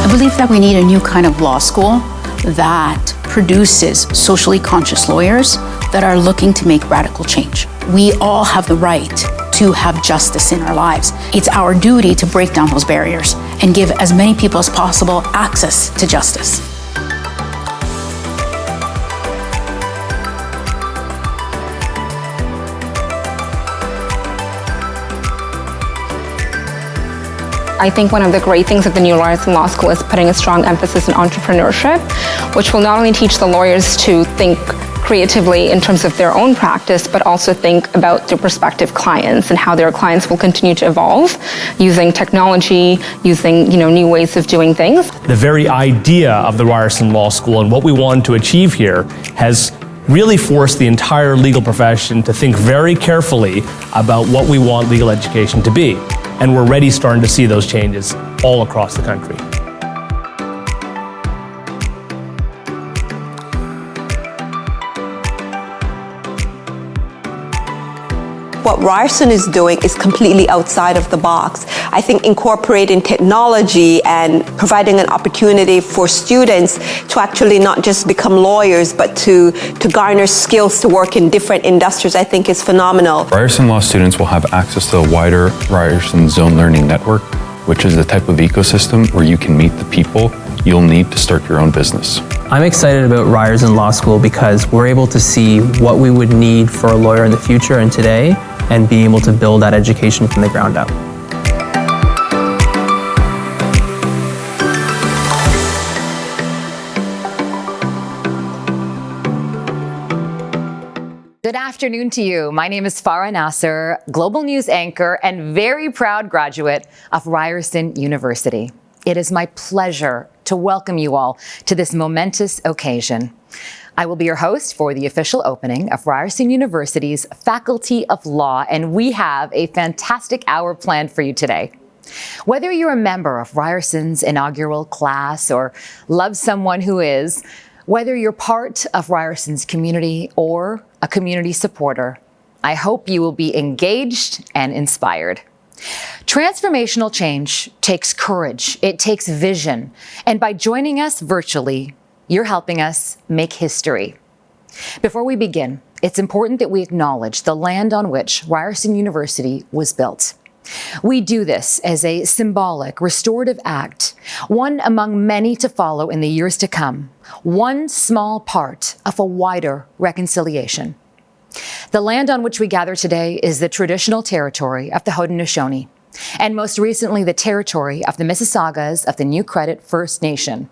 believe that we need a new kind of law school that produces socially conscious lawyers that are looking to make radical change. We all have the right to have justice in our lives. It's our duty to break down those barriers and give as many people as possible access to justice. I think one of the great things of the new Ryerson Law School is putting a strong emphasis on entrepreneurship, which will not only teach the lawyers to think creatively in terms of their own practice, but also think about their prospective clients and how their clients will continue to evolve using technology, using new ways of doing things. The very idea of the Ryerson Law School and what we want to achieve here has really forced the entire legal profession to think very carefully about what we want legal education to be. And we're already starting to see those changes all across the country. What Ryerson is doing is completely outside of the box. I think incorporating technology and providing an opportunity for students to actually not just become lawyers, but to garner skills to work in different industries, I think is phenomenal. Ryerson Law students will have access to a wider Ryerson Zone Learning Network, which is the type of ecosystem where you can meet the people you'll need to start your own business. I'm excited about Ryerson Law School because we're able to see what we would need for a lawyer in the future and today, and be able to build that education from the ground up. Good afternoon to you. My name is Farah Nasser, Global News anchor and very proud graduate of Ryerson University. It is my pleasure to welcome you all to this momentous occasion. I will be your host for the official opening of Ryerson University's Faculty of Law, and we have a fantastic hour planned for you today. Whether you're a member of Ryerson's inaugural class or love someone who is, whether you're part of Ryerson's community or a community supporter, I hope you will be engaged and inspired. Transformational change takes courage, it takes vision, and by joining us virtually, you're helping us make history. Before we begin, it's important that we acknowledge the land on which Ryerson University was built. We do this as a symbolic, restorative act, one among many to follow in the years to come, one small part of a wider reconciliation. The land on which we gather today is the traditional territory of the Haudenosaunee, and most recently the territory of the Mississaugas of the New Credit First Nation.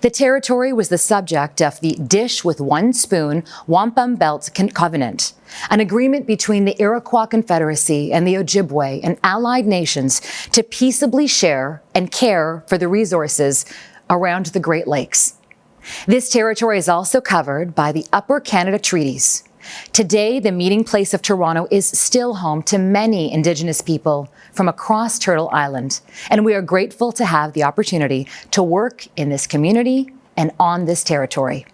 The territory was the subject of the Dish with One Spoon Wampum Belt Covenant, an agreement between the Iroquois Confederacy and the Ojibwe and allied nations to peaceably share and care for the resources around the Great Lakes. This territory is also covered by the Upper Canada Treaties. Today, the meeting place of Toronto is still home to many Indigenous people from across Turtle Island, and we are grateful to have the opportunity to work in this community and on this territory.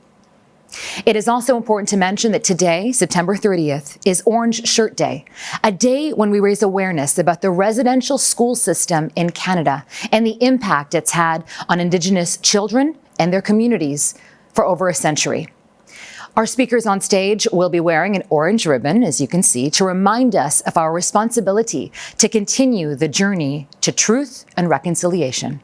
It is also important to mention that today, September 30th, is Orange Shirt Day, a day when we raise awareness about the residential school system in Canada and the impact it's had on Indigenous children and their communities for over a century. Our speakers on stage will be wearing an orange ribbon, as you can see, to remind us of our responsibility to continue the journey to truth and reconciliation.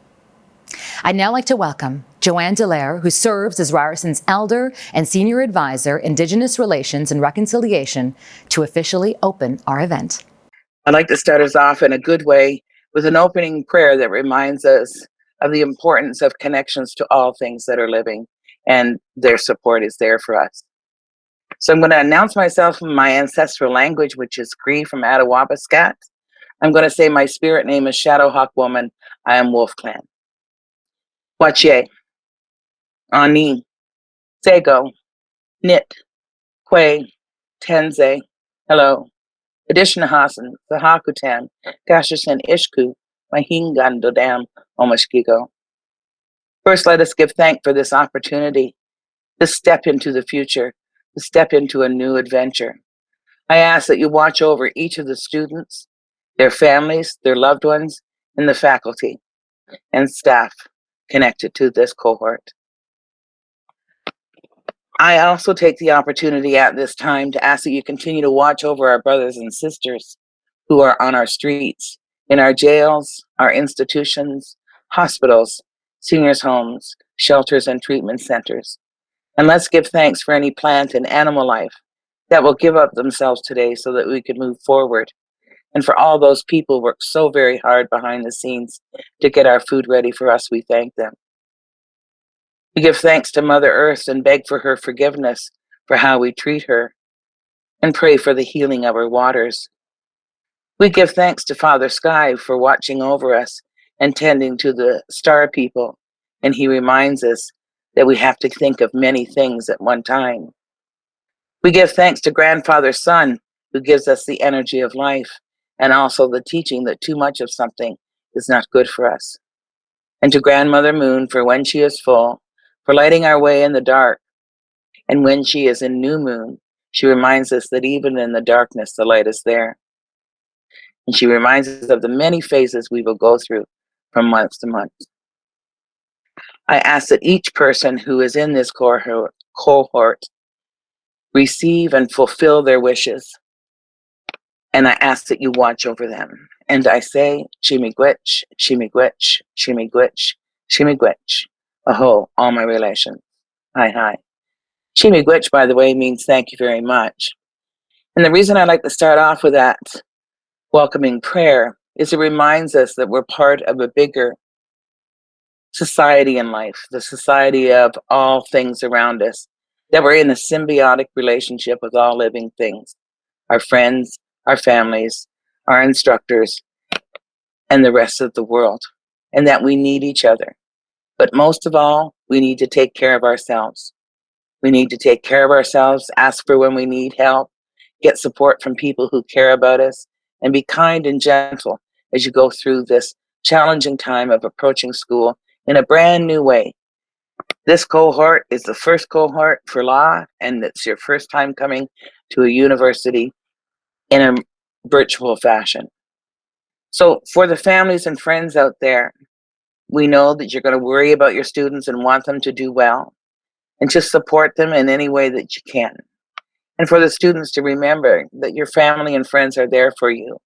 I'd now like to welcome Joanne Dallaire, who serves as Ryerson's Elder and Senior Advisor, Indigenous Relations and Reconciliation, to officially open our event. I'd like to start us off in a good way with an opening prayer that reminds us of the importance of connections to all things that are living, and their support is there for us. So I'm going to announce myself in my ancestral language, which is Cree from Attawabascat. I'm going to say my spirit name is Shadowhawk Woman. I am Wolf Clan. Wache, Ani, Sego, Nit, Kwe, Tenze, hello, Adishnahasan, Sahakutan, Gashishan Ishku, Mahingandodam, Omashkigo. First, let us give thanks for this opportunity to step into the future, to step into a new adventure. I ask that you watch over each of the students, their families, their loved ones, and the faculty and staff. connected to this cohort. I also take the opportunity at this time to ask that you continue to watch over our brothers and sisters who are on our streets, in our jails, our institutions, hospitals, seniors' homes, shelters, and treatment centers. And let's give thanks for any plant and animal life that will give up themselves today so that we can move forward. And for all those people who work so very hard behind the scenes to get our food ready for us, we thank them. We give thanks to Mother Earth and beg for her forgiveness for how we treat her and pray for the healing of her waters. We give thanks to Father Sky for watching over us and tending to the star people, and he reminds us that we have to think of many things at one time. We give thanks to Grandfather Sun, who gives us the energy of life and also the teaching that too much of something is not good for us. And to Grandmother Moon for when she is full, for lighting our way in the dark. And when she is in new moon, she reminds us that even in the darkness, the light is there. And she reminds us of the many phases we will go through from month to month. I ask that each person who is in this cohort receive and fulfill their wishes. And I ask that you watch over them. And I say, Chimigwech, Chimigwech, Chimigwech, Chimigwech. Aho, all my relations. Hi, hi. Chimigwech, by the way, means thank you very much. And the reason I like to start off with that welcoming prayer is it reminds us that we're part of a bigger society in life, the society of all things around us, that we're in a symbiotic relationship with all living things, our friends, our families, our instructors, and the rest of the world, and that we need each other. But most of all, we need to take care of ourselves. We need to take care of ourselves, ask for when we need help, get support from people who care about us, and be kind and gentle as you go through this challenging time of approaching school in a brand new way. This cohort is the first cohort for law, and it's your first time coming to a university in a virtual fashion. So for the families and friends out there, we know that you're going to worry about your students and want them to do well, and just support them in any way that you can. And for the students to remember that your family and friends are there for you,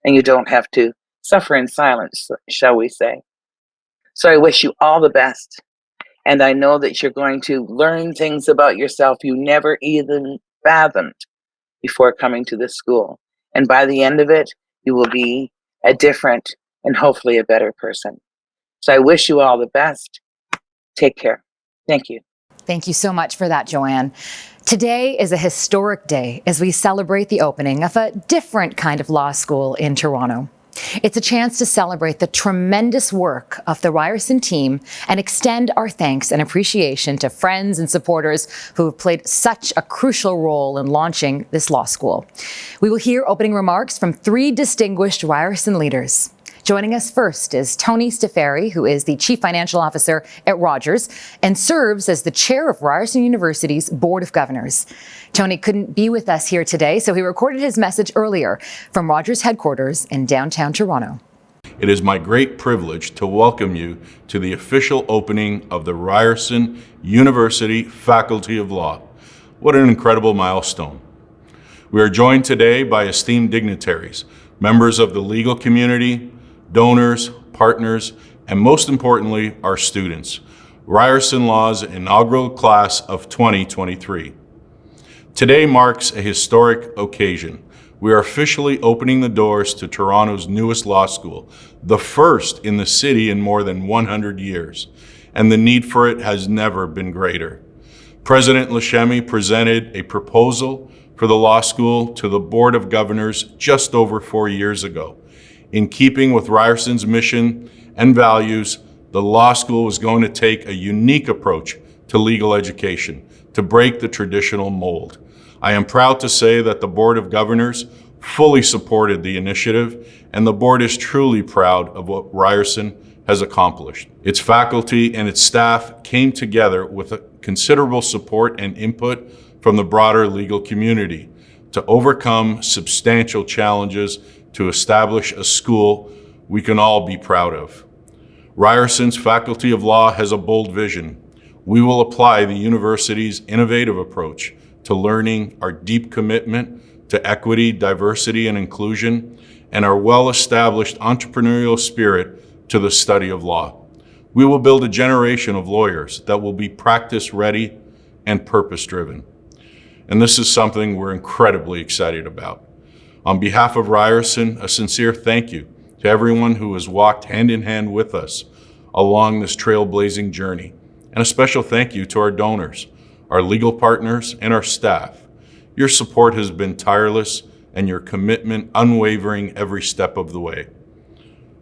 and you don't have to suffer in silence, shall we say. So I wish you all the best. And I know that you're going to learn things about yourself you never even fathomed before coming to this school. And by the end of it, you will be a different and hopefully a better person. So I wish you all the best. Take care. Thank you. Thank you so much for that, Joanne. Today is a historic day as we celebrate the opening of a different kind of law school in Toronto. It's a chance to celebrate the tremendous work of the Ryerson team and extend our thanks and appreciation to friends and supporters who have played such a crucial role in launching this law school. We will hear opening remarks from 3 distinguished Ryerson leaders. Joining us first is Tony Stefari, who is the Chief Financial Officer at Rogers and serves as the chair of Ryerson University's Board of Governors. Tony couldn't be with us here today, so he recorded his message earlier from Rogers headquarters in downtown Toronto. It is my great privilege to welcome you to the official opening of the Ryerson University Faculty of Law. What an incredible milestone. We are joined today by esteemed dignitaries, members of the legal community, donors, partners, and most importantly, our students, Ryerson Law's inaugural class of 2023. Today marks a historic occasion. We are officially opening the doors to Toronto's newest law school, the first in the city in more than 100 years, and the need for it has never been greater. President Lashemi presented a proposal for the law school to the Board of Governors just over 4 years ago. In keeping with Ryerson's mission and values, the law school was going to take a unique approach to legal education to break the traditional mold. I am proud to say that the Board of Governors fully supported the initiative, and the board is truly proud of what Ryerson has accomplished. Its faculty and its staff came together with a considerable support and input from the broader legal community to overcome substantial challenges to establish a school we can all be proud of. Ryerson's Faculty of Law has a bold vision. We will apply the university's innovative approach to learning, our deep commitment to equity, diversity, and inclusion, and our well-established entrepreneurial spirit to the study of law. We will build a generation of lawyers that will be practice-ready and purpose-driven. And this is something we're incredibly excited about. On behalf of Ryerson, a sincere thank you to everyone who has walked hand in hand with us along this trailblazing journey. And a special thank you to our donors, our legal partners, and our staff. Your support has been tireless and your commitment unwavering every step of the way.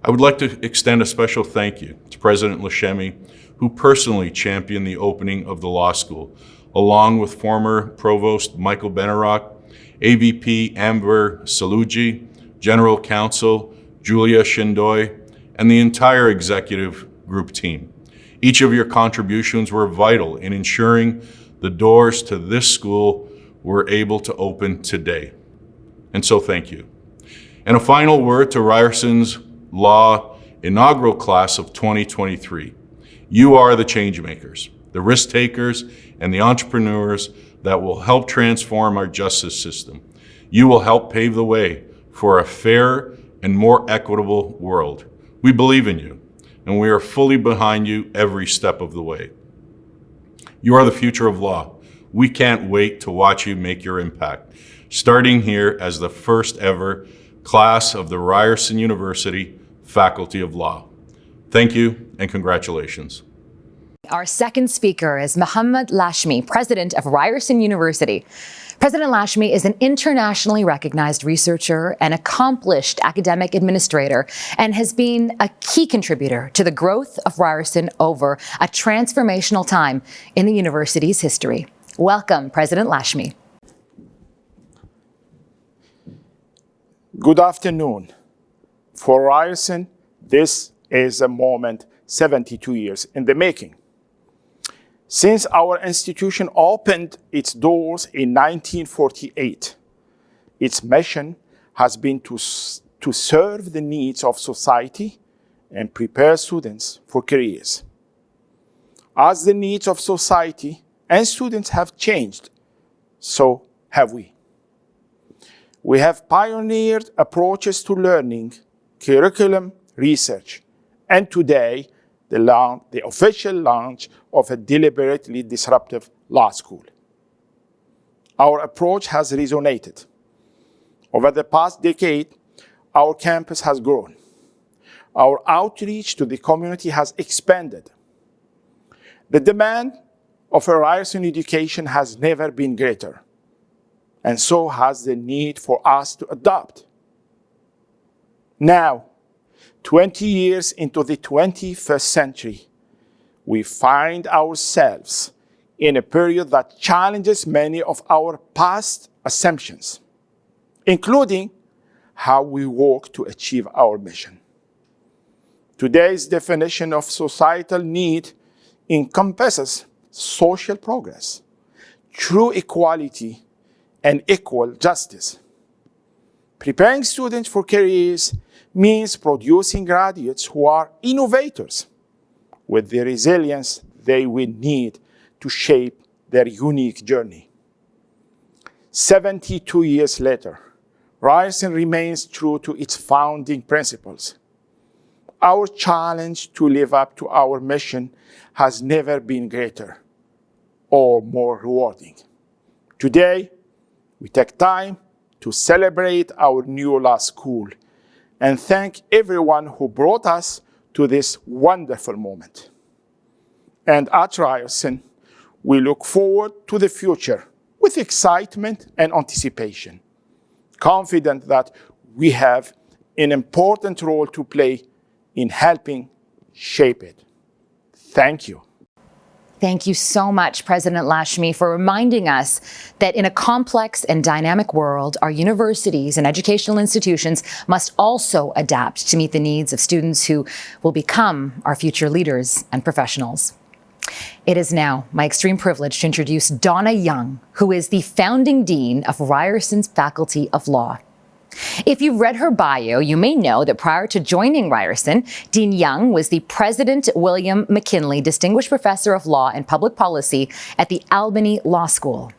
I would like to extend a special thank you to President Lashemi, who personally championed the opening of the law school, along with former Provost Michael Benarock, AVP Amber Saluji, General Counsel Julia Shindoy, and the entire executive group team. Each of your contributions were vital in ensuring the doors to this school were able to open today. And so thank you. And a final word to Ryerson's Law inaugural class of 2023. You are the change makers, the risk takers, and the entrepreneurs that will help transform our justice system. You will help pave the way for a fair and more equitable world. We believe in you, and we are fully behind you every step of the way. You are the future of law. We can't wait to watch you make your impact, starting here as the first ever class of the Ryerson University Faculty of Law. Thank you and congratulations. Our second speaker is Mohammad Lashmi, president of Ryerson University. President Lashmi is an internationally recognized researcher and accomplished academic administrator and has been a key contributor to the growth of Ryerson over a transformational time in the university's history. Welcome, President Lashmi. Good afternoon. For Ryerson, this is a moment 72 years in the making. Since our institution opened its doors in 1948, its mission has been to serve the needs of society and prepare students for careers. As the needs of society and students have changed, so have we. We have pioneered approaches to learning, curriculum, research, and today, the official launch of a deliberately disruptive law school. Our approach has resonated. Over the past decade, our campus has grown. Our outreach to the community has expanded. The demand of a Ryerson education has never been greater, and so has the need for us to adapt. Now, 20 years into the 21st century, we find ourselves in a period that challenges many of our past assumptions, including how we work to achieve our mission. Today's definition of societal need encompasses social progress, true equality, and equal justice. Preparing students for careers means producing graduates who are innovators with the resilience they will need to shape their unique journey. 72 years later, Ryerson remains true to its founding principles. Our challenge to live up to our mission has never been greater or more rewarding. Today, we take time to celebrate our new law school and thank everyone who brought us to this wonderful moment. And at Ryerson, we look forward to the future with excitement and anticipation, confident that we have an important role to play in helping shape it. Thank you. Thank you so much, President Lashmi, for reminding us that in a complex and dynamic world, our universities and educational institutions must also adapt to meet the needs of students who will become our future leaders and professionals. It is now my extreme privilege to introduce Donna Young, who is the founding dean of Ryerson's Faculty of Law. If you've read her bio, you may know that prior to joining Ryerson, Dean Young was the President William McKinley Distinguished Professor of Law and Public Policy at the Albany Law School.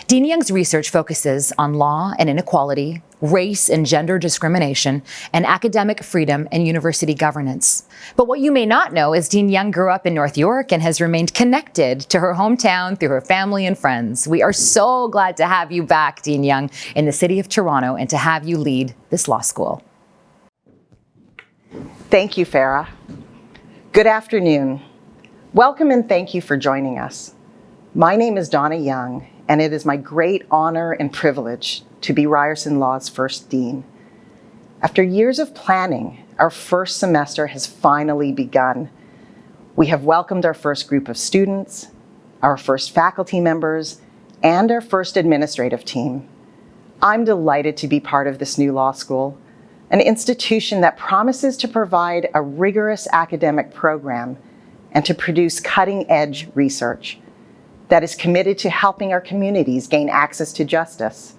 Dean Young's research focuses on law and inequality, race and gender discrimination, and academic freedom and university governance. But what you may not know is Dean Young grew up in North York and has remained connected to her hometown through her family and friends. We are so glad to have you back, Dean Young, in the city of Toronto and to have you lead this law school. Thank you, Farah. Good afternoon. Welcome and thank you for joining us. My name is Donna Young, and it is my great honor and privilege to be Ryerson Law's first dean. After years of planning, our first semester has finally begun. We have welcomed our first group of students, our first faculty members, and our first administrative team. I'm delighted to be part of this new law school, an institution that promises to provide a rigorous academic program and to produce cutting-edge research that is committed to helping our communities gain access to justice,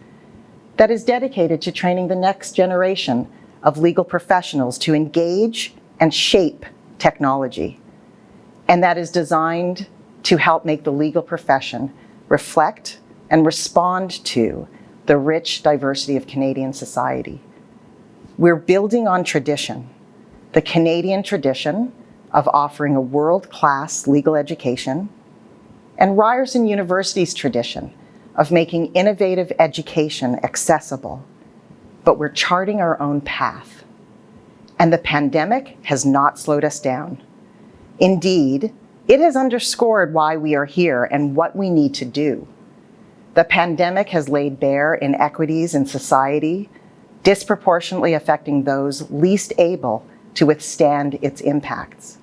that is dedicated to training the next generation of legal professionals to engage and shape technology, and that is designed to help make the legal profession reflect and respond to the rich diversity of Canadian society. We're building on tradition, the Canadian tradition of offering a world-class legal education, and Ryerson University's tradition of making innovative education accessible. But we're charting our own path. And the pandemic has not slowed us down. Indeed, it has underscored why we are here and what we need to do. The pandemic has laid bare inequities in society, disproportionately affecting those least able to withstand its impacts.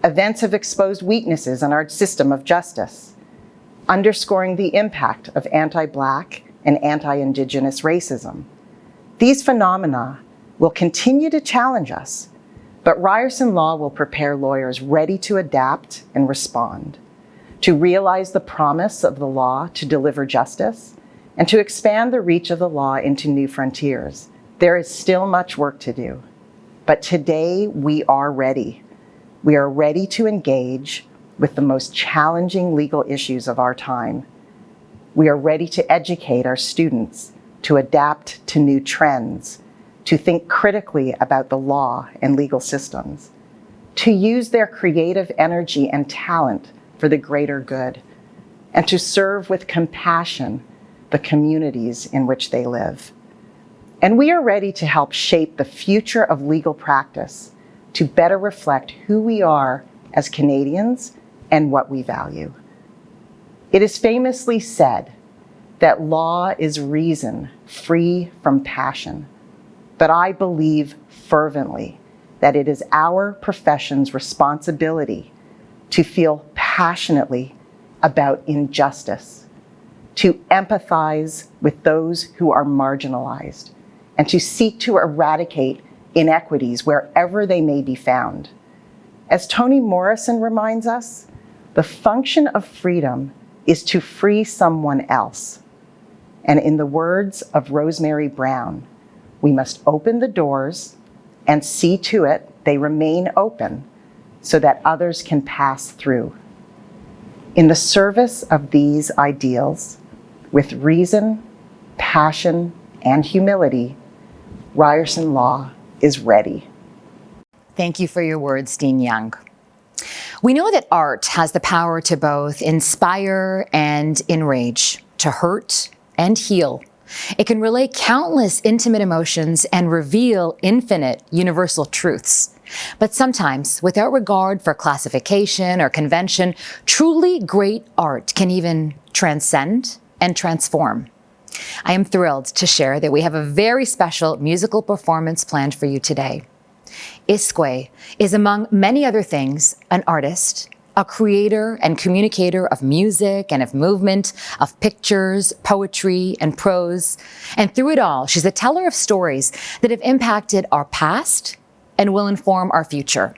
Events have exposed weaknesses in our system of justice, underscoring the impact of anti-Black and anti-Indigenous racism. These phenomena will continue to challenge us, but Ryerson Law will prepare lawyers ready to adapt and respond, to realize the promise of the law to deliver justice, and to expand the reach of the law into new frontiers. There is still much work to do, but today we are ready. We are ready to engage with the most challenging legal issues of our time. We are ready to educate our students, to adapt to new trends, to think critically about the law and legal systems, to use their creative energy and talent for the greater good, and to serve with compassion the communities in which they live. And we are ready to help shape the future of legal practice to better reflect who we are as Canadians and what we value. It is famously said that law is reason free from passion, but I believe fervently that it is our profession's responsibility to feel passionately about injustice, to empathize with those who are marginalized, and to seek to eradicate inequities wherever they may be found. As Toni Morrison reminds us, the function of freedom is to free someone else. And in the words of Rosemary Brown, we must open the doors and see to it they remain open so that others can pass through. In the service of these ideals, with reason, passion, and humility, Ryerson Law is ready. Thank you for your words, Dean Young. We know that art has the power to both inspire and enrage, to hurt and heal. It can relay countless intimate emotions and reveal infinite universal truths. But sometimes, without regard for classification or convention, truly great art can even transcend and transform. I am thrilled to share that we have a very special musical performance planned for you today. Isque is, among many other things, an artist, a creator and communicator of music and of movement, of pictures, poetry, and prose. And through it all, she's a teller of stories that have impacted our past and will inform our future.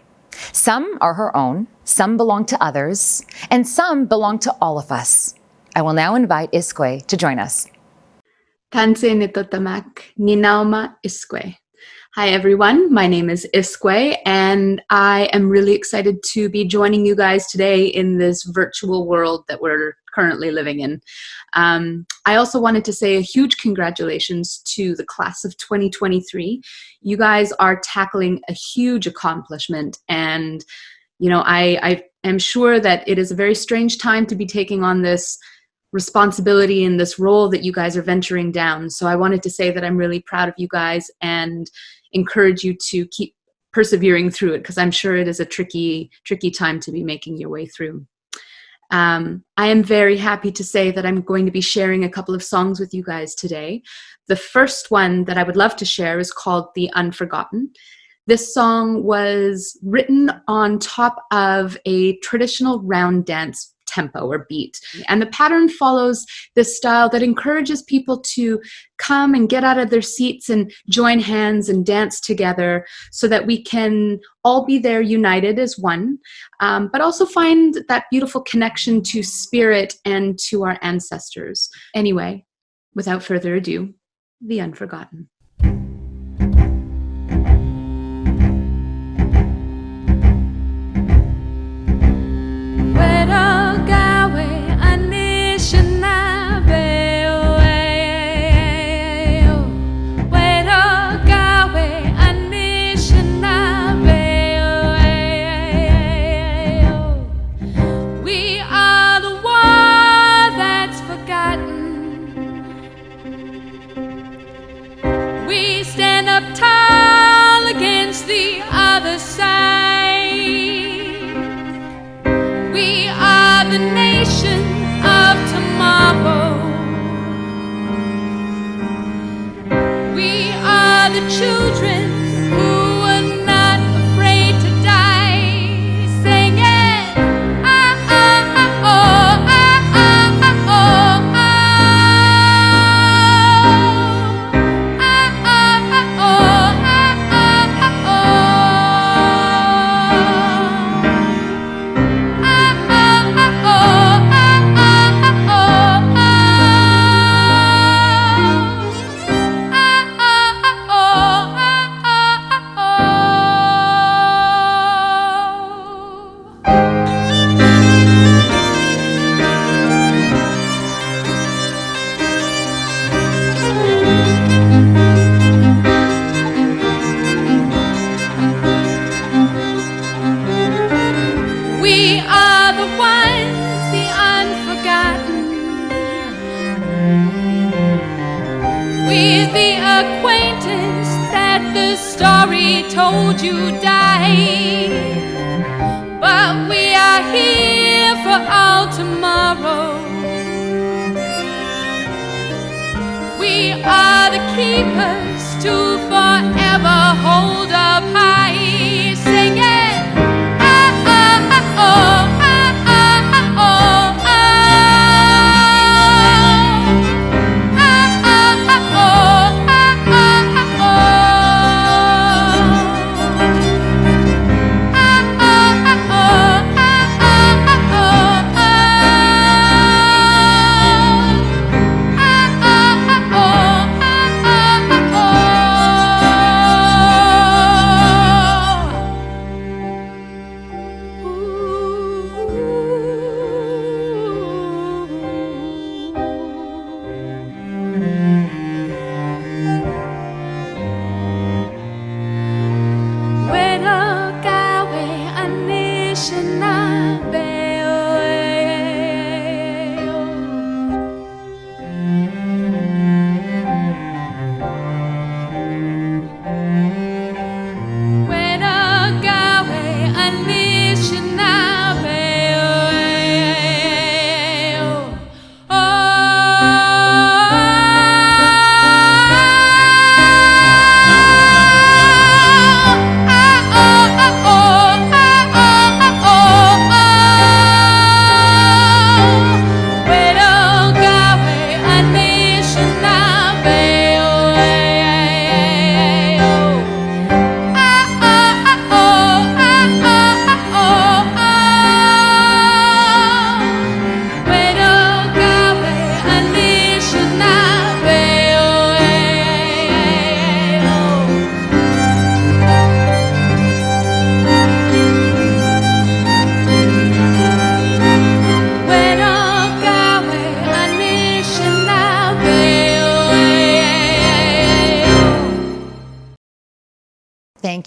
Some are her own, some belong to others, and some belong to all of us. I will now invite Isque to join us. Tanse nitotamak, ninauma isque. Hi everyone, my name is Isque and I am really excited to be joining you guys today in this virtual world that we're currently living in. I also wanted to say a huge congratulations to the class of 2023. You guys are tackling a huge accomplishment, and you know, I am sure that it is a very strange time to be taking on this responsibility in this role that you guys are venturing down. So I wanted to say that I'm really proud of you guys and encourage you to keep persevering through it, because I'm sure it is a tricky time to be making your way through. I am very happy to say that I'm going to be sharing a couple of songs with you guys today. The first one that I would love to share is called The Unforgotten. This song was written on top of a traditional round dance tempo or beat. And the pattern follows this style that encourages people to come and get out of their seats and join hands and dance together so that we can all be there united as one, but also find that beautiful connection to spirit and to our ancestors. Anyway, without further ado, The Unforgotten. Told you died, but we are here for all tomorrow. We are the keepers to forever hold up high, singing ah ah ah oh ah ah ah oh ah ah ah ah oh ah ah ah oh.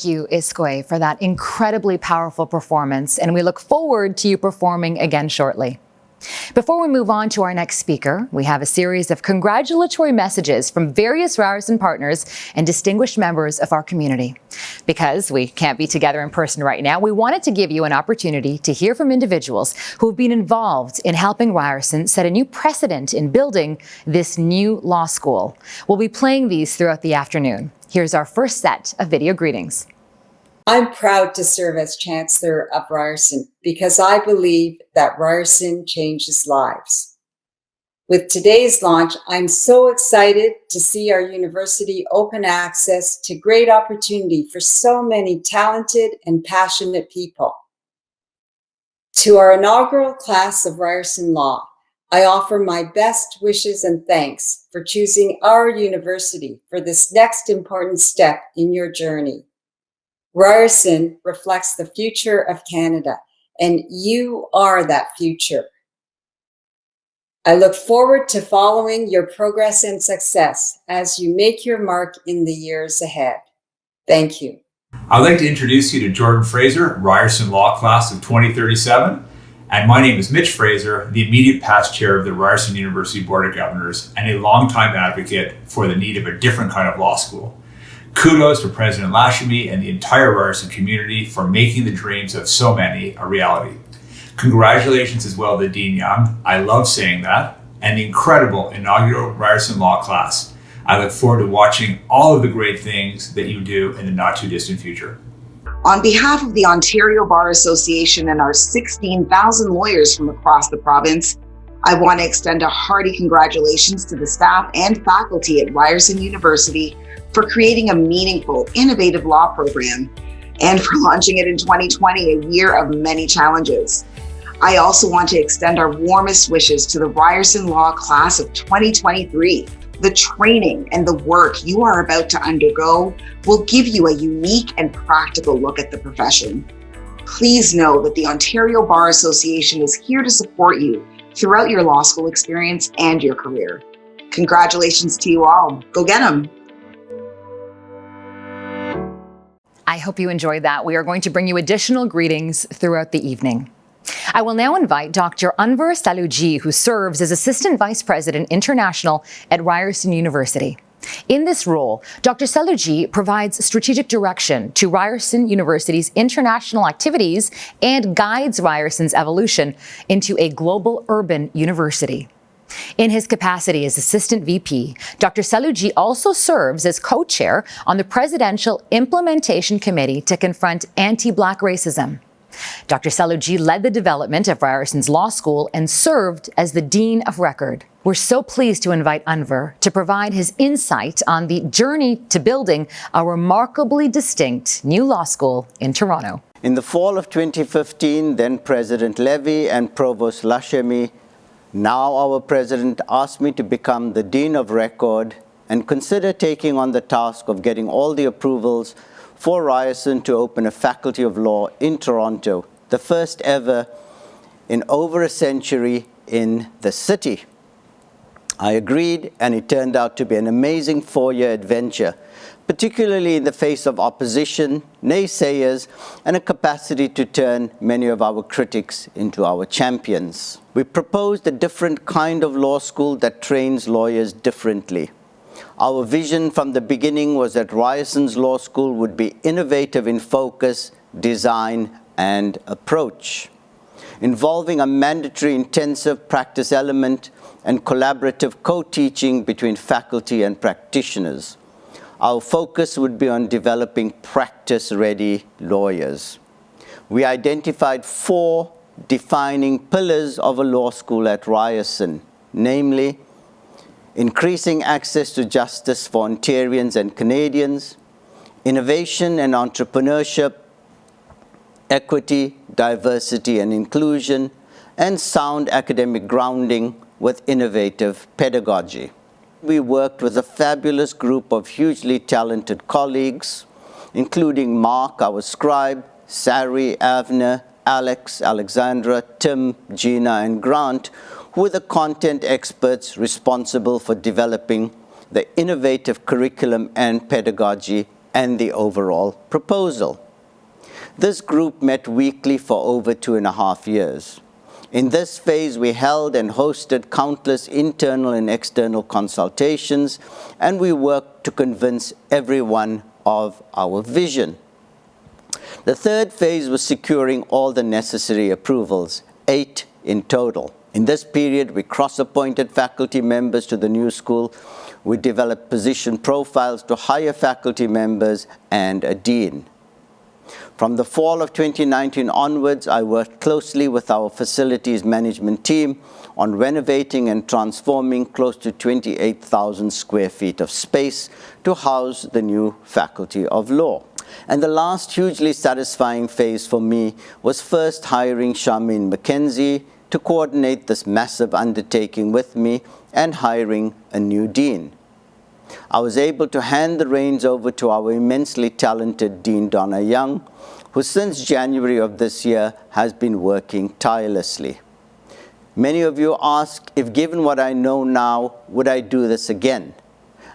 Thank you, Iskwe, for that incredibly powerful performance, and we look forward to you performing again shortly. Before we move on to our next speaker, we have a series of congratulatory messages from various Ryerson partners and distinguished members of our community. Because we can't be together in person right now, we wanted to give you an opportunity to hear from individuals who have been involved in helping Ryerson set a new precedent in building this new law school. We'll be playing these throughout the afternoon. Here's our first set of video greetings. I'm proud to serve as Chancellor of Ryerson because I believe that Ryerson changes lives. With today's launch, I'm so excited to see our university open access to great opportunity for so many talented and passionate people. To our inaugural class of Ryerson Law, I offer my best wishes and thanks for choosing our university for this next important step in your journey. Ryerson reflects the future of Canada, and you are that future. I look forward to following your progress and success as you make your mark in the years ahead. Thank you. I'd like to introduce you to Jordan Fraser, Ryerson Law Class of 2037. And my name is Mitch Fraser, the immediate past chair of the Ryerson University Board of Governors and a longtime advocate for the need of a different kind of law school. Kudos to President Lashamy and the entire Ryerson community for making the dreams of so many a reality. Congratulations as well to Dean Young, I love saying that, and the incredible inaugural Ryerson Law class. I look forward to watching all of the great things that you do in the not too distant future. On behalf of the Ontario Bar Association and our 16,000 lawyers from across the province, I want to extend a hearty congratulations to the staff and faculty at Ryerson University for creating a meaningful, innovative law program and for launching it in 2020, a year of many challenges. I also want to extend our warmest wishes to the Ryerson Law Class of 2023. The training and the work you are about to undergo will give you a unique and practical look at the profession. Please know that the Ontario Bar Association is here to support you throughout your law school experience and your career. Congratulations to you all. Go get them. I hope you enjoyed that. We are going to bring you additional greetings throughout the evening. I will now invite Dr. Anvar Saluji, who serves as Assistant Vice President International at Ryerson University. In this role, Dr. Saluji provides strategic direction to Ryerson University's international activities and guides Ryerson's evolution into a global urban university. In his capacity as Assistant VP, Dr. Saluji also serves as co-chair on the Presidential Implementation Committee to confront anti-Black racism. Dr. Saluji led the development of Ryerson's law school and served as the Dean of Record. We're so pleased to invite Anvar to provide his insight on the journey to building a remarkably distinct new law school in Toronto. In the fall of 2015, then President Levy and Provost Lashamy, now our President, asked me to become the Dean of Record and consider taking on the task of getting all the approvals for Ryerson to open a Faculty of Law in Toronto, the first ever in over a century in the city. I agreed, and it turned out to be an amazing 4-year adventure, particularly in the face of opposition, naysayers, and a capacity to turn many of our critics into our champions. We proposed a different kind of law school that trains lawyers differently. Our vision from the beginning was that Ryerson's law school would be innovative in focus, design, and approach, involving a mandatory intensive practice element and collaborative co-teaching between faculty and practitioners. Our focus would be on developing practice-ready lawyers. We identified 4 defining pillars of a law school at Ryerson, namely, increasing access to justice for Ontarians and Canadians, innovation and entrepreneurship, equity, diversity and inclusion, and sound academic grounding with innovative pedagogy. We worked with a fabulous group of hugely talented colleagues, including Mark, our scribe, Sari, Avner, Alex, Alexandra, Tim, Gina, and Grant, who were the content experts responsible for developing the innovative curriculum and pedagogy and the overall proposal. This group met weekly for over 2.5 years. In this phase, we held and hosted countless internal and external consultations, and we worked to convince everyone of our vision. The third phase was securing all the necessary approvals, 8 in total. In this period, we cross-appointed faculty members to the new school. We developed position profiles to hire faculty members and a dean. From the fall of 2019 onwards, I worked closely with our facilities management team on renovating and transforming close to 28,000 square feet of space to house the new Faculty of Law. And the last hugely satisfying phase for me was first hiring Charmaine McKenzie to coordinate this massive undertaking with me and hiring a new dean. I was able to hand the reins over to our immensely talented Dean Donna Young, who since January of this year has been working tirelessly. Many of you ask if given what I know now, would I do this again?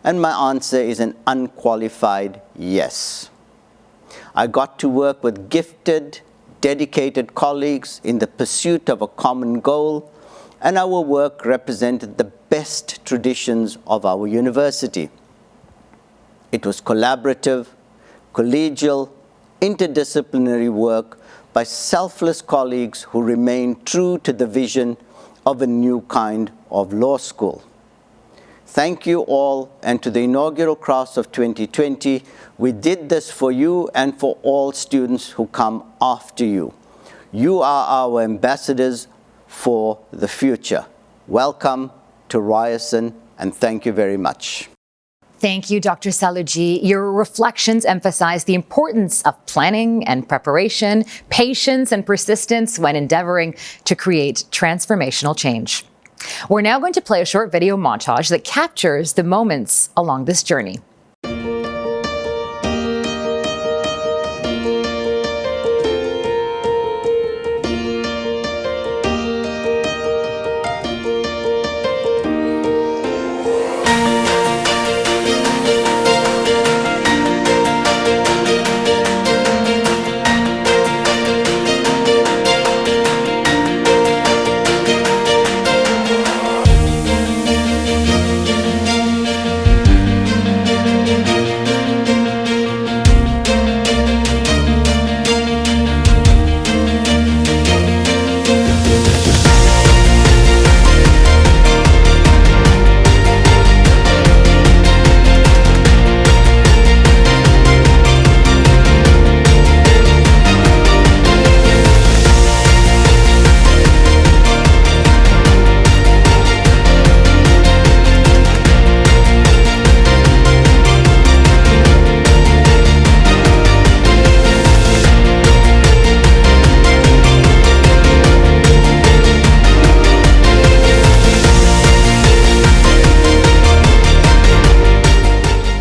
And my answer is an unqualified yes. I got to work with gifted, dedicated colleagues in the pursuit of a common goal, and our work represented the best traditions of our university. It was collaborative, collegial, interdisciplinary work by selfless colleagues who remained true to the vision of a new kind of law school. Thank you all, and to the inaugural class of 2020, we did this for you and for all students who come after you. You are our ambassadors for the future. Welcome to Ryerson, and thank you very much. Thank you, Dr. Saluji. Your reflections emphasize the importance of planning and preparation, patience and persistence when endeavoring to create transformational change. We're now going to play a short video montage that captures the moments along this journey.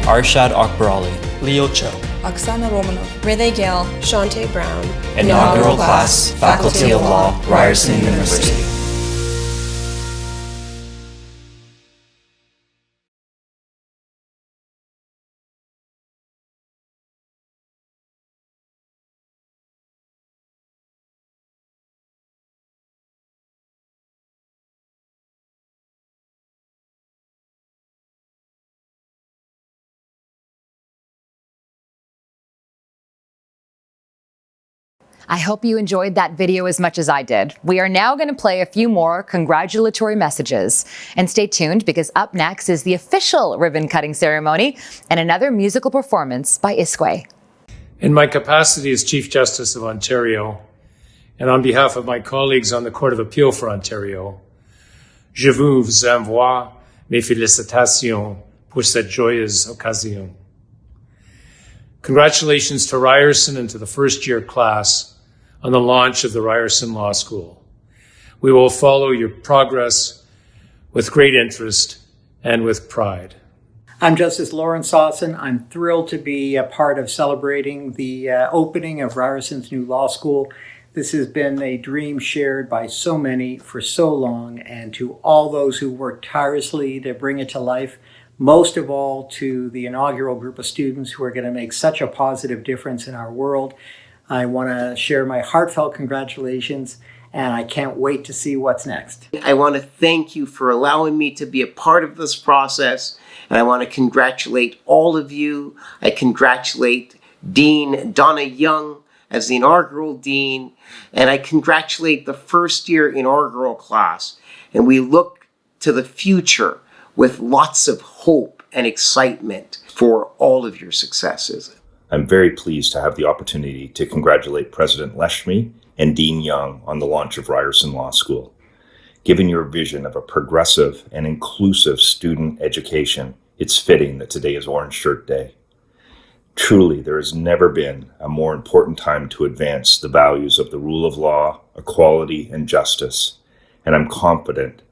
Arshad Akbarali, Leo Cho, Oksana Romanov, Rene Gale, Shante Brown. Inaugural Class, Faculty of Law, Ryerson University. I hope you enjoyed that video as much as I did. We are now going to play a few more congratulatory messages. And stay tuned, because up next is the official ribbon-cutting ceremony and another musical performance by Iskway. In my capacity as Chief Justice of Ontario, and on behalf of my colleagues on the Court of Appeal for Ontario, je vous envoie mes félicitations pour cette joyeuse occasion. Congratulations to Ryerson and to the first-year class on the launch of the Ryerson Law School. We will follow your progress with great interest and with pride. I'm Justice Lawrence Sawson. I'm thrilled to be a part of celebrating the opening of Ryerson's new law school. This has been a dream shared by so many for so long, and to all those who work tirelessly to bring it to life, most of all to the inaugural group of students who are going to make such a positive difference in our world. I want to share my heartfelt congratulations, and I can't wait to see what's next. I want to thank you for allowing me to be a part of this process, and I want to congratulate all of you. I congratulate Dean Donna Young as the inaugural dean, and I congratulate the first year inaugural class. And we look to the future with lots of hope and excitement for all of your successes. I'm very pleased to have the opportunity to congratulate President Leshmi and Dean Young on the launch of Ryerson Law School. Given your vision of a progressive and inclusive student education, it's fitting that today is Orange Shirt Day. Truly, there has never been a more important time to advance the values of the rule of law, equality, and justice, and I'm confident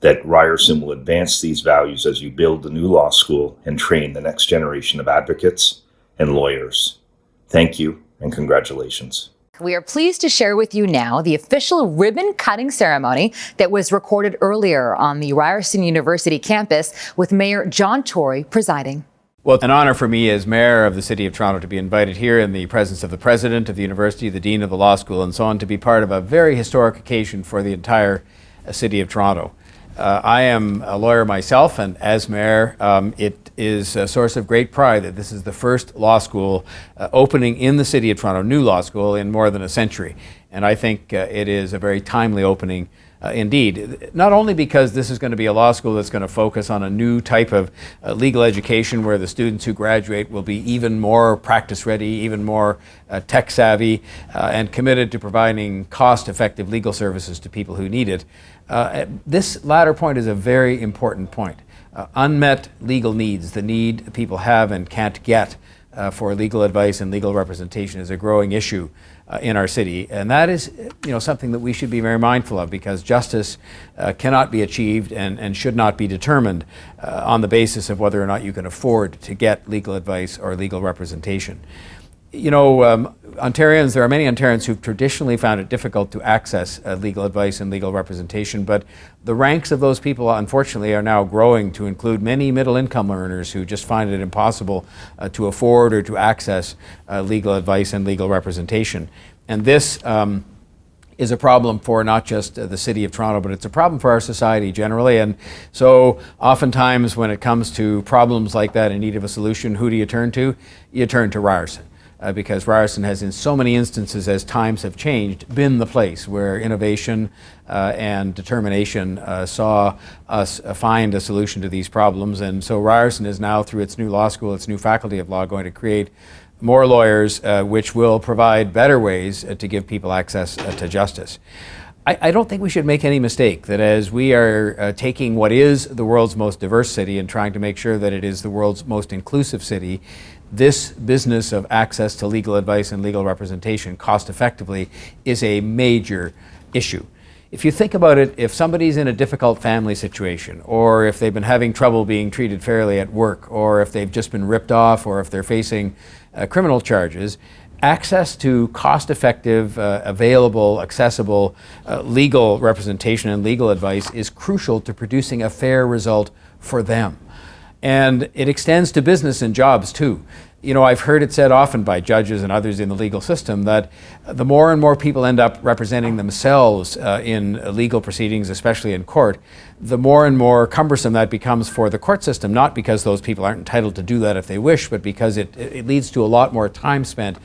that Ryerson will advance these values as you build the new law school and train the next generation of advocates and lawyers. Thank you and congratulations. We are pleased to share with you now the official ribbon cutting ceremony that was recorded earlier on the Ryerson University campus with Mayor John Tory presiding. Well, it's an honor for me as mayor of the City of Toronto to be invited here in the presence of the president of the university, the dean of the law school, and so on, to be part of a very historic occasion for the entire City of Toronto. I am a lawyer myself, and as mayor, it is a source of great pride that this is the first law school opening in the City of Toronto, new law school, in more than a century. And I think it is a very timely opening indeed, not only because this is going to be a law school that's going to focus on a new type of legal education where the students who graduate will be even more practice ready, even more tech savvy, and committed to providing cost-effective legal services to people who need it. This latter point is a very important point. Unmet legal needs, the need people have and can't get for legal advice and legal representation, is a growing issue in our city, and that is, something that we should be very mindful of, because justice cannot be achieved and should not be determined on the basis of whether or not you can afford to get legal advice or legal representation. Ontarians, there are many Ontarians who've traditionally found it difficult to access legal advice and legal representation, but the ranks of those people, unfortunately, are now growing to include many middle-income earners who just find it impossible to afford or to access legal advice and legal representation. And this is a problem for not just the City of Toronto, but it's a problem for our society generally. And so oftentimes when it comes to problems like that in need of a solution, who do you turn to? You turn to Ryerson. Because Ryerson has, in so many instances as times have changed, been the place where innovation and determination saw us find a solution to these problems. And so Ryerson is now, through its new law school, its new faculty of law, going to create more lawyers which will provide better ways to give people access to justice. I don't think we should make any mistake that as we are taking what is the world's most diverse city and trying to make sure that it is the world's most inclusive city, this business of access to legal advice and legal representation cost effectively is a major issue. If you think about it, if somebody's in a difficult family situation, or if they've been having trouble being treated fairly at work, or if they've just been ripped off, or if they're facing criminal charges, access to cost-effective, available, accessible legal representation and legal advice is crucial to producing a fair result for them. And it extends to business and jobs too. I've heard it said often by judges and others in the legal system that the more and more people end up representing themselves in legal proceedings, especially in court, the more and more cumbersome that becomes for the court system, not because those people aren't entitled to do that if they wish, but because it leads to a lot more time spent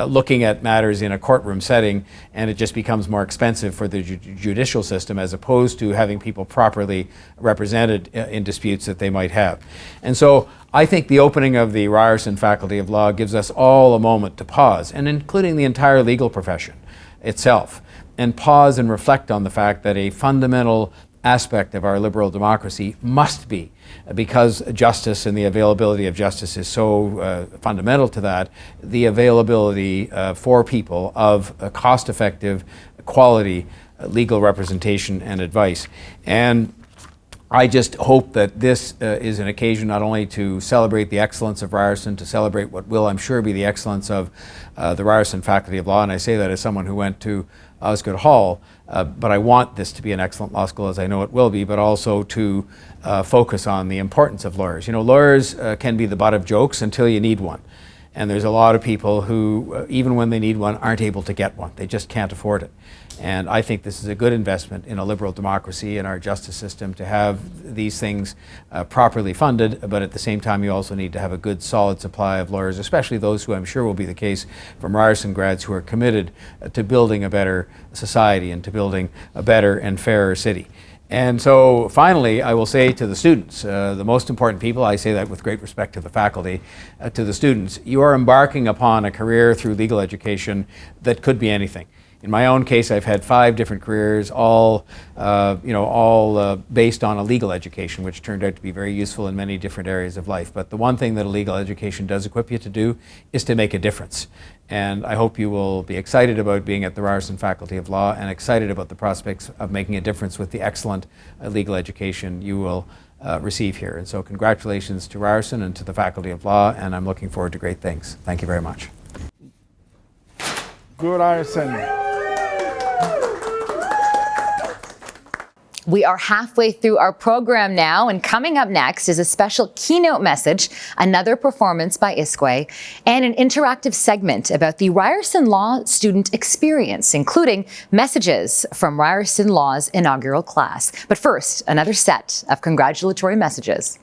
looking at matters in a courtroom setting, and it just becomes more expensive for the judicial system as opposed to having people properly represented in disputes that they might have. And so I think the opening of the Ryerson Faculty of Law gives us all a moment to pause, and including the entire legal profession itself, and pause and reflect on the fact that a fundamental aspect of our liberal democracy must be, because justice and the availability of justice is so fundamental to that, the availability for people of cost-effective, quality legal representation and advice. And I just hope that this is an occasion not only to celebrate the excellence of Ryerson, to celebrate what will, I'm sure, be the excellence of the Ryerson Faculty of Law, and I say that as someone who went to Osgoode Hall, but I want this to be an excellent law school, as I know it will be, but also to focus on the importance of lawyers. You know, lawyers can be the butt of jokes until you need one. And there's a lot of people who, even when they need one, aren't able to get one. They just can't afford it. And I think this is a good investment in a liberal democracy and our justice system to have these things properly funded, but at the same time you also need to have a good solid supply of lawyers, especially those who I'm sure will be the case from Ryerson grads who are committed to building a better society and to building a better and fairer city. And so finally, I will say to the students, the most important people, I say that with great respect to the faculty, to the students, you are embarking upon a career through legal education that could be anything. In my own case, I've had 5 different careers, all based on a legal education, which turned out to be very useful in many different areas of life. But the one thing that a legal education does equip you to do is to make a difference. And I hope you will be excited about being at the Ryerson Faculty of Law and excited about the prospects of making a difference with the excellent legal education you will receive here. And so congratulations to Ryerson and to the Faculty of Law, and I'm looking forward to great things. Thank you very much. Good, Ryerson. We are halfway through our program now, and coming up next is a special keynote message, another performance by Iskwē, and an interactive segment about the Ryerson Law student experience, including messages from Ryerson Law's inaugural class. But first, another set of congratulatory messages.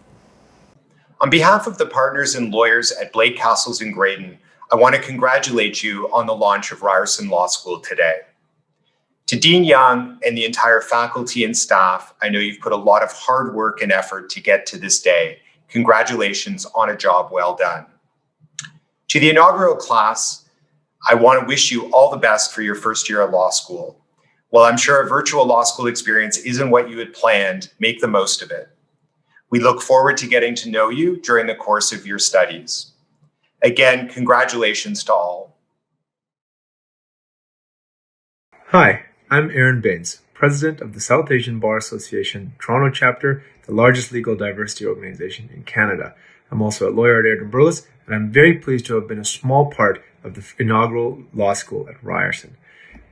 On behalf of the partners and lawyers at Blake Castles in Graydon, I want to congratulate you on the launch of Ryerson Law School today. To Dean Young and the entire faculty and staff, I know you've put a lot of hard work and effort to get to this day. Congratulations on a job well done. To the inaugural class, I want to wish you all the best for your first year at law school. While I'm sure a virtual law school experience isn't what you had planned, make the most of it. We look forward to getting to know you during the course of your studies. Again, congratulations to all. Hi, I'm Aaron Baines, President of the South Asian Bar Association, Toronto chapter, the largest legal diversity organization in Canada. I'm also a lawyer at Airden Burles, and I'm very pleased to have been a small part of the inaugural law school at Ryerson.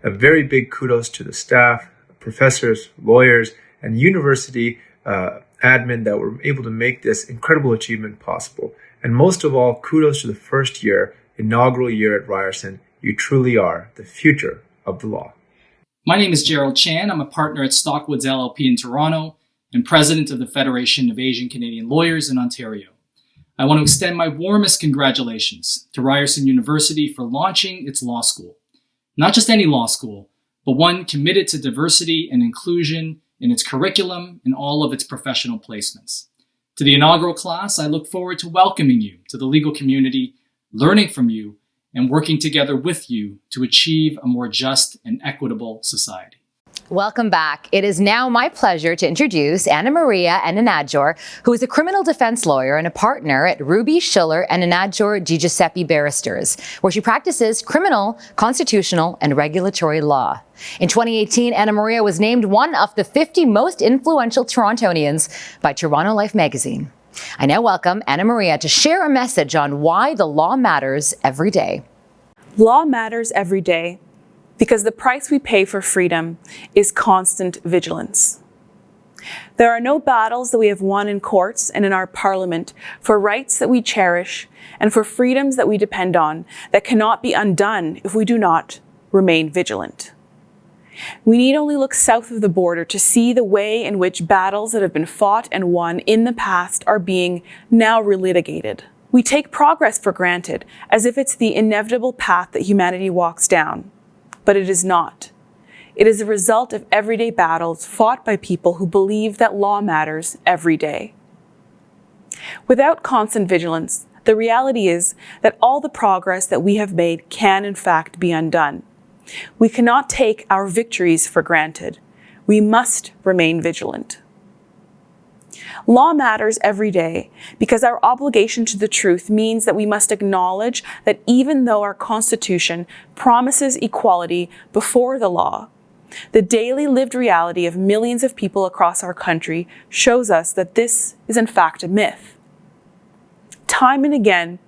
A very big kudos to the staff, professors, lawyers, and university admin that were able to make this incredible achievement possible. And most of all, kudos to the first year, inaugural year at Ryerson. You truly are the future of the law. My name is Gerald Chan. I'm a partner at Stockwoods LLP in Toronto and president of the Federation of Asian Canadian Lawyers in Ontario. I want to extend my warmest congratulations to Ryerson University for launching its law school. Not just any law school, but one committed to diversity and inclusion in its curriculum and all of its professional placements. To the inaugural class, I look forward to welcoming you to the legal community, learning from you, and working together with you to achieve a more just and equitable society. Welcome back. It is now my pleasure to introduce Anna Maria Enenadjor, who is a criminal defense lawyer and a partner at Ruby, Schiller, and Enenadjor Di Giuseppe Barristers, where she practices criminal, constitutional, and regulatory law. In 2018, Anna Maria was named one of the 50 most influential Torontonians by Toronto Life magazine. I now welcome Anna Maria to share a message on why the law matters every day. Law matters every day because the price we pay for freedom is constant vigilance. There are no battles that we have won in courts and in our parliament for rights that we cherish and for freedoms that we depend on that cannot be undone if we do not remain vigilant. We need only look south of the border to see the way in which battles that have been fought and won in the past are being now relitigated. We take progress for granted, as if it's the inevitable path that humanity walks down. But it is not. It is a result of everyday battles fought by people who believe that law matters every day. Without constant vigilance, the reality is that all the progress that we have made can in fact be undone. We cannot take our victories for granted. We must remain vigilant. Law matters every day because our obligation to the truth means that we must acknowledge that even though our Constitution promises equality before the law, The daily lived reality of millions of people across our country shows us that this is in fact a myth. Time and again,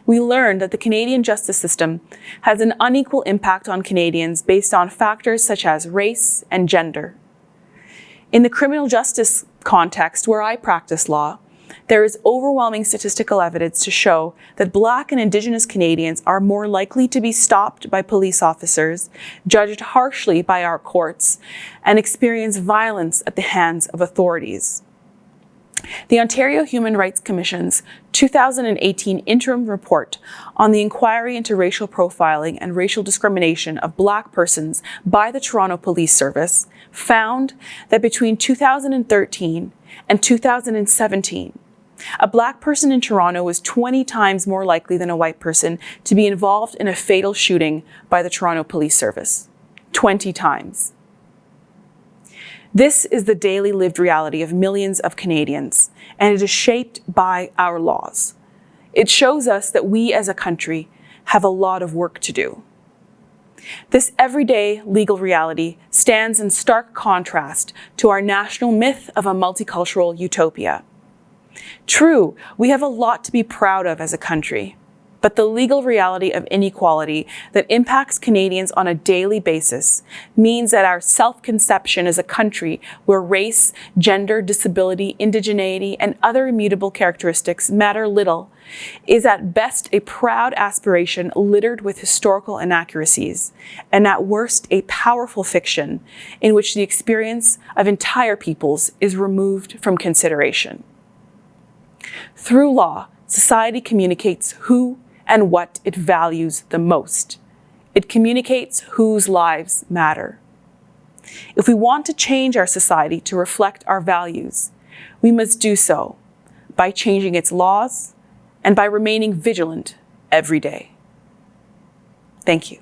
we learned that the Canadian justice system has an unequal impact on Canadians based on factors such as race and gender. In the criminal justice context where I practice law, there is overwhelming statistical evidence to show that Black and Indigenous Canadians are more likely to be stopped by police officers, judged harshly by our courts, and experience violence at the hands of authorities. The Ontario Human Rights Commission's 2018 interim report on the inquiry into racial profiling and racial discrimination of Black persons by the Toronto Police Service found that between 2013 and 2017, a Black person in Toronto was 20 times more likely than a white person to be involved in a fatal shooting by the Toronto Police Service. 20 times. This is the daily lived reality of millions of Canadians, and it is shaped by our laws. It shows us that we as a country have a lot of work to do. This everyday legal reality stands in stark contrast to our national myth of a multicultural utopia. True, we have a lot to be proud of as a country, but the legal reality of inequality that impacts Canadians on a daily basis means that our self-conception as a country where race, gender, disability, indigeneity, and other immutable characteristics matter little is at best a proud aspiration littered with historical inaccuracies, and at worst a powerful fiction in which the experience of entire peoples is removed from consideration. Through law, society communicates who and what it values the most. It communicates whose lives matter. If we want to change our society to reflect our values, we must do so by changing its laws and by remaining vigilant every day. Thank you.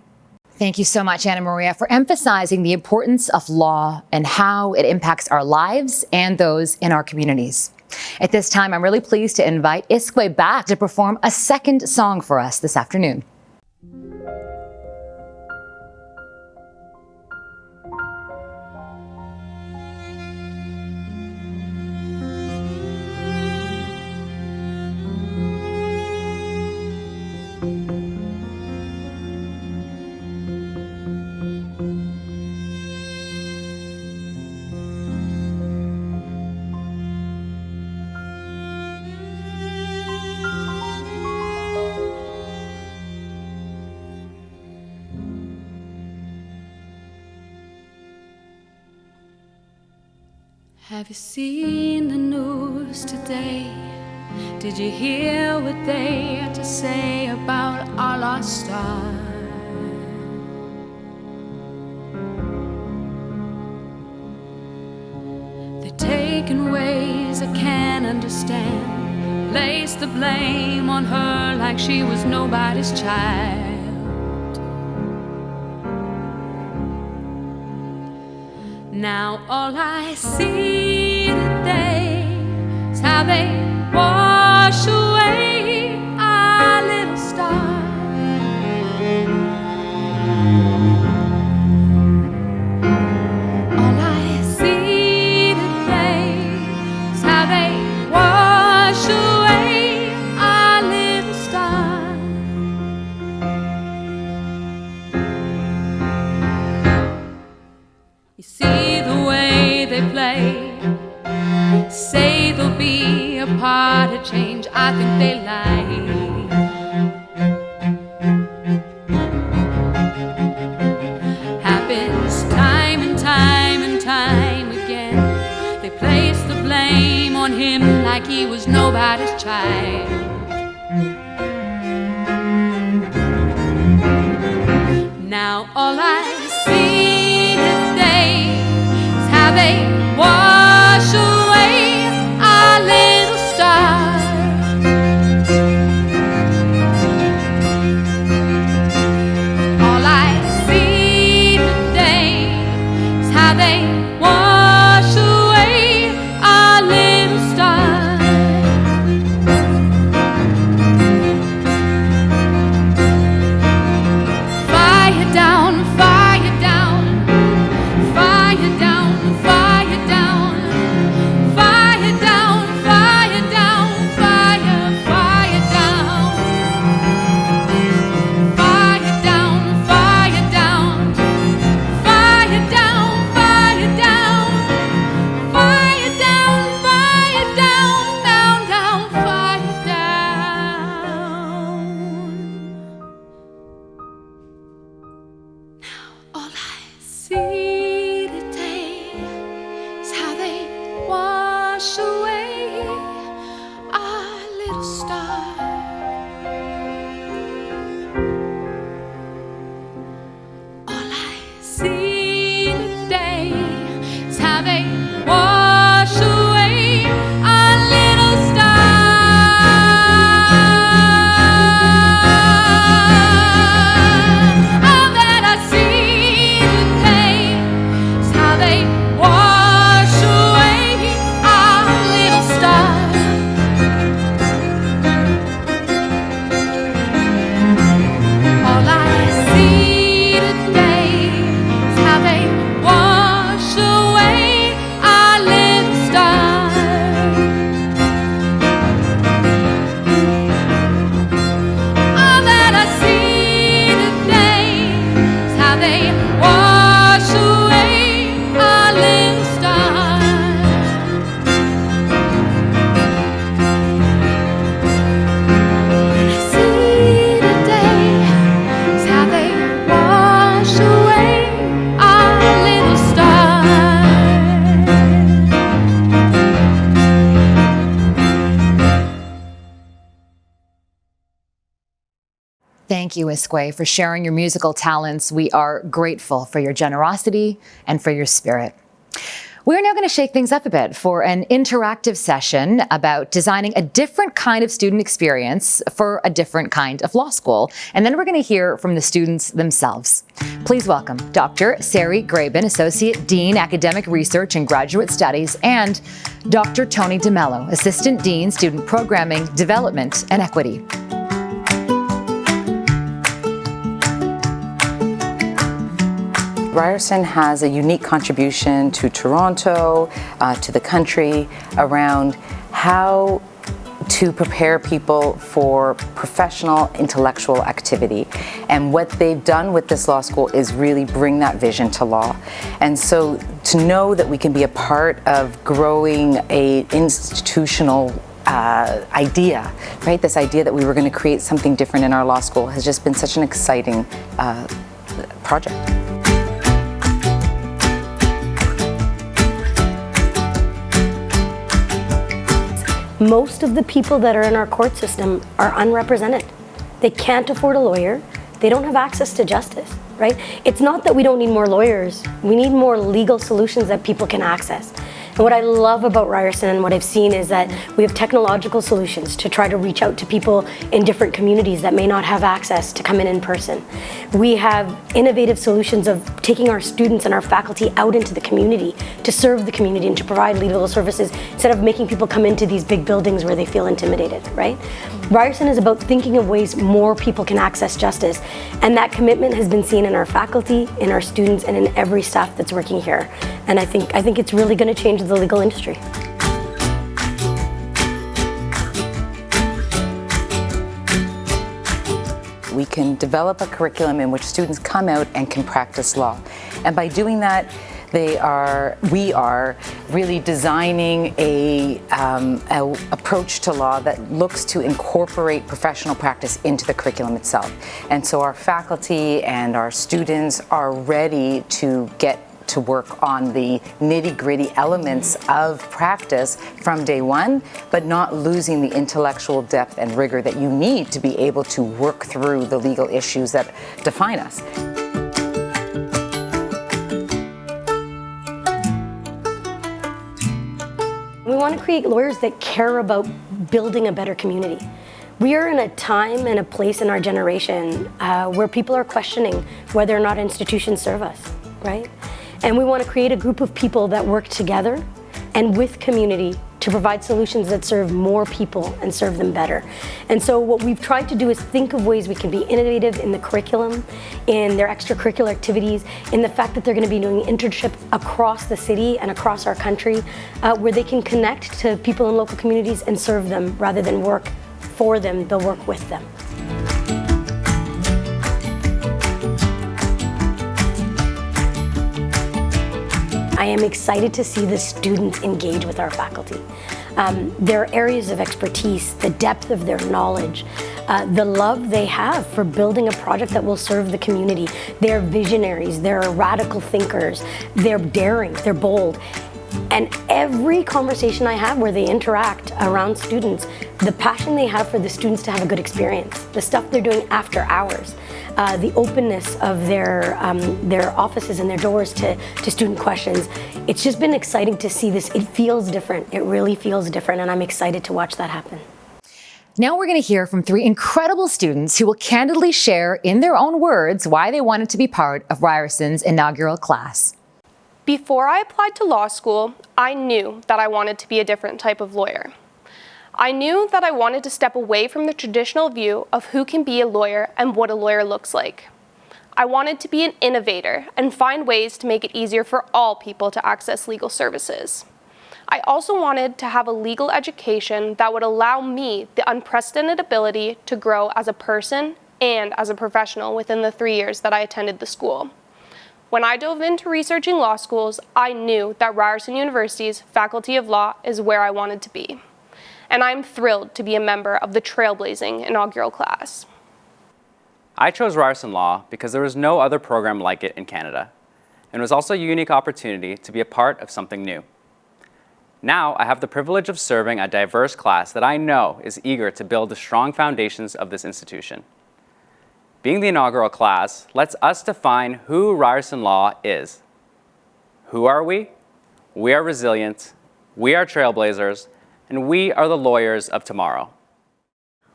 Thank you so much, Anna Maria, for emphasizing the importance of law and how it impacts our lives and those in our communities. At this time, I'm really pleased to invite Iskwe back to perform a second song for us this afternoon. Have you seen the news today? Did you hear what they had to say about our lost star? They're taking ways I can't understand, place the blame on her like she was nobody's child. Now all I see today is how they wash away our little star. All I see today is how they wash away our little star. You see the way they play, say they'll be a part of change. I think they lie. Happens time and time and time again. They place the blame on him like he was nobody's child. Now all I see today is how they wash away our little star. All I see today is how they wash away our little star. Fire down, fire down. see today is how they wash away our little star. All that I see today is how they wash away our little star. All I see today is how they wash away our little star. All that I see today is how they wash away our little star. I see today is how they wash away our little star. Thank you, Isque, for sharing your musical talents. We are grateful for your generosity and for your spirit. We're now going to shake things up a bit for an interactive session about designing a different kind of student experience for a different kind of law school. And then we're going to hear from the students themselves. Please welcome Dr. Sari Graben, Associate Dean, Academic Research and Graduate Studies, and Dr. Tony DeMello, Assistant Dean, Student Programming, Development and Equity. Ryerson has a unique contribution to Toronto, to the country, around how to prepare people for professional intellectual activity. And what they've done with this law school is really bring that vision to law. And so to know that we can be a part of growing an institutional idea, right? This idea that we were going to create something different in our law school has just been such an exciting project. Most of the people that are in our court system are unrepresented. They can't afford a lawyer. They don't have access to justice, right? It's not that we don't need more lawyers. We need more legal solutions that people can access. And what I love about Ryerson and what I've seen is that we have technological solutions to try to reach out to people in different communities that may not have access to come in person. We have innovative solutions of taking our students and our faculty out into the community to serve the community and to provide legal services instead of making people come into these big buildings where they feel intimidated, right? Ryerson is about thinking of ways more people can access justice, and that commitment has been seen in our faculty, in our students, and in every staff that's working here. And I think it's really going to change the legal industry. We can develop a curriculum in which students come out and can practice law. And by doing that, we are really designing a approach to law that looks to incorporate professional practice into the curriculum itself. And so our faculty and our students are ready to get to work on the nitty-gritty elements of practice from day one, but not losing the intellectual depth and rigor that you need to be able to work through the legal issues that define us. We want to create lawyers that care about building a better community. We are in a time and a place in our generation where people are questioning whether or not institutions serve us, right? And we want to create a group of people that work together and with community to provide solutions that serve more people and serve them better. And so what we've tried to do is think of ways we can be innovative in the curriculum, in their extracurricular activities, in the fact that they're going to be doing internships across the city and across our country, where they can connect to people in local communities and serve them rather than work for them, they'll work with them. I am excited to see the students engage with our faculty. Their areas of expertise, the depth of their knowledge, the love they have for building a project that will serve the community. They're visionaries, they're radical thinkers, they're daring, they're bold. And every conversation I have where they interact around students, the passion they have for the students to have a good experience, the stuff they're doing after hours, the openness of their offices and their doors to student questions. It's just been exciting to see this. It feels different. It really feels different, and I'm excited to watch that happen. Now we're going to hear from 3 incredible students who will candidly share in their own words why they wanted to be part of Ryerson's inaugural class. Before I applied to law school, I knew that I wanted to be a different type of lawyer. I knew that I wanted to step away from the traditional view of who can be a lawyer and what a lawyer looks like. I wanted to be an innovator and find ways to make it easier for all people to access legal services. I also wanted to have a legal education that would allow me the unprecedented ability to grow as a person and as a professional within the 3 years that I attended the school. When I dove into researching law schools, I knew that Ryerson University's Faculty of Law is where I wanted to be. And I'm thrilled to be a member of the trailblazing inaugural class. I chose Ryerson Law because there was no other program like it in Canada, and it was also a unique opportunity to be a part of something new. Now, I have the privilege of serving a diverse class that I know is eager to build the strong foundations of this institution. Being the inaugural class lets us define who Ryerson Law is. Who are we? We are resilient, we are trailblazers, and we are the lawyers of tomorrow.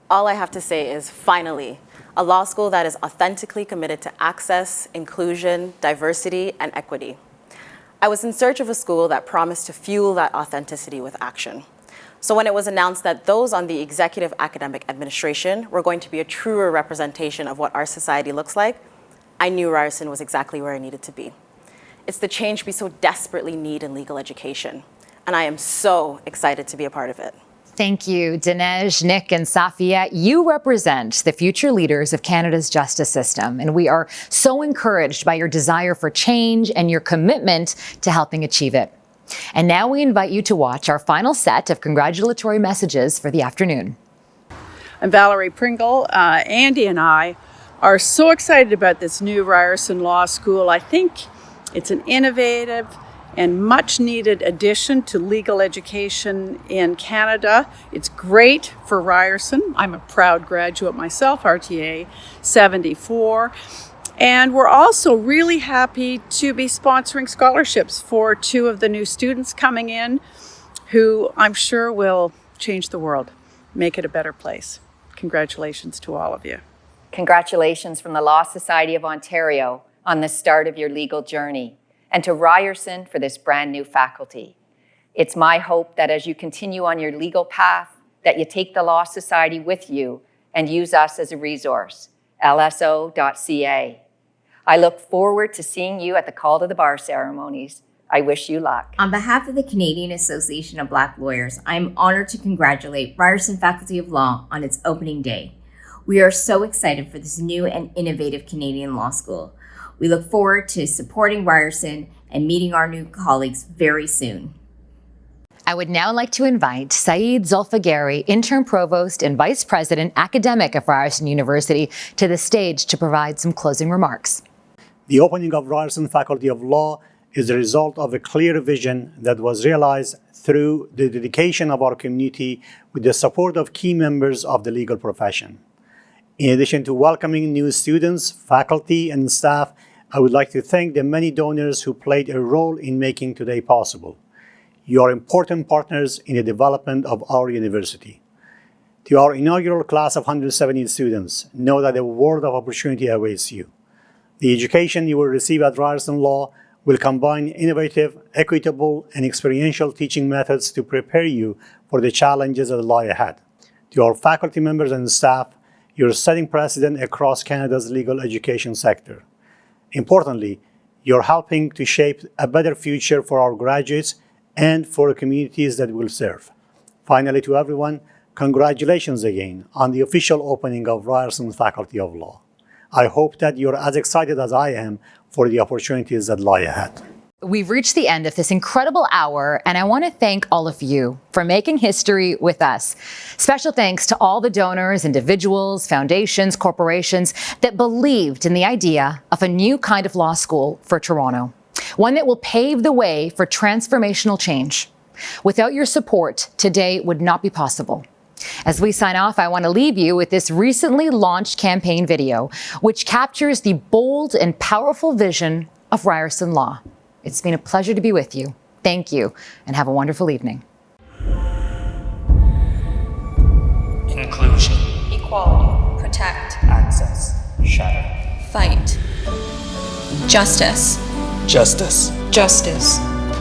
All I have to say is, finally, a law school that is authentically committed to access, inclusion, diversity, and equity. I was in search of a school that promised to fuel that authenticity with action. So when it was announced that those on the executive academic administration were going to be a truer representation of what our society looks like, I knew Ryerson was exactly where I needed to be. It's the change we so desperately need in legal education, and I am so excited to be a part of it. Thank you, Dinesh, Nick, and Safia. You represent the future leaders of Canada's justice system, and we are so encouraged by your desire for change and your commitment to helping achieve it. And now we invite you to watch our final set of congratulatory messages for the afternoon. I'm Valerie Pringle. Andy and I are so excited about this new Ryerson Law School. I think it's an innovative and much needed addition to legal education in Canada. It's great for Ryerson. I'm a proud graduate myself, RTA 74. And we're also really happy to be sponsoring scholarships for 2 of the new students coming in who I'm sure will change the world, make it a better place. Congratulations to all of you. Congratulations from the Law Society of Ontario on the start of your legal journey, and to Ryerson for this brand new faculty. It's my hope that as you continue on your legal path, that you take the Law Society with you and use us as a resource, lso.ca. I look forward to seeing you at the Call to the Bar ceremonies. I wish you luck. On behalf of the Canadian Association of Black Lawyers, I am honored to congratulate Ryerson Faculty of Law on its opening day. We are so excited for this new and innovative Canadian law school. We look forward to supporting Ryerson and meeting our new colleagues very soon. I would now like to invite Saeed Zulfagari, Intern Provost and Vice President Academic of Ryerson University, to the stage to provide some closing remarks. The opening of Ryerson Faculty of Law is the result of a clear vision that was realized through the dedication of our community with the support of key members of the legal profession. In addition to welcoming new students, faculty, and staff, I would like to thank the many donors who played a role in making today possible. You are important partners in the development of our university. To our inaugural class of 170 students, know that a world of opportunity awaits you. The education you will receive at Ryerson Law will combine innovative, equitable, and experiential teaching methods to prepare you for the challenges that lie ahead. To our faculty members and staff, you're setting precedent across Canada's legal education sector. Importantly, you're helping to shape a better future for our graduates and for the communities that we'll serve. Finally, to everyone, congratulations again on the official opening of Ryerson Faculty of Law. I hope that you're as excited as I am for the opportunities that lie ahead. We've reached the end of this incredible hour, and I want to thank all of you for making history with us. Special thanks to all the donors, individuals, foundations, corporations that believed in the idea of a new kind of law school for Toronto. one that will pave the way for transformational change. Without your support, today would not be possible. As we sign off, I want to leave you with this recently launched campaign video, which captures the bold and powerful vision of Ryerson Law. It's been a pleasure to be with you. Thank you, and have a wonderful evening. Inclusion. Equality. Protect. Access. Shatter. Fight. Justice. Justice. Justice.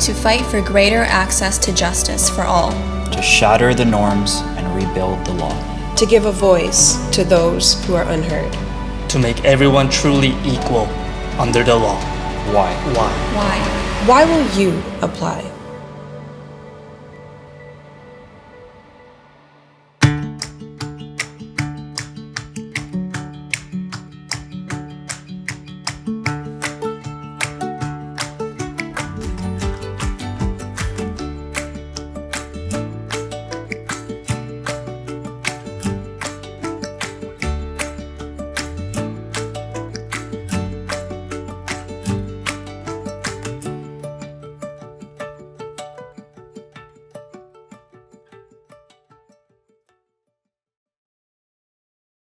To fight for greater access to justice for all. To shatter the norms and rebuild the law. To give a voice to those who are unheard. To make everyone truly equal under the law. Why? Why? Why will you apply?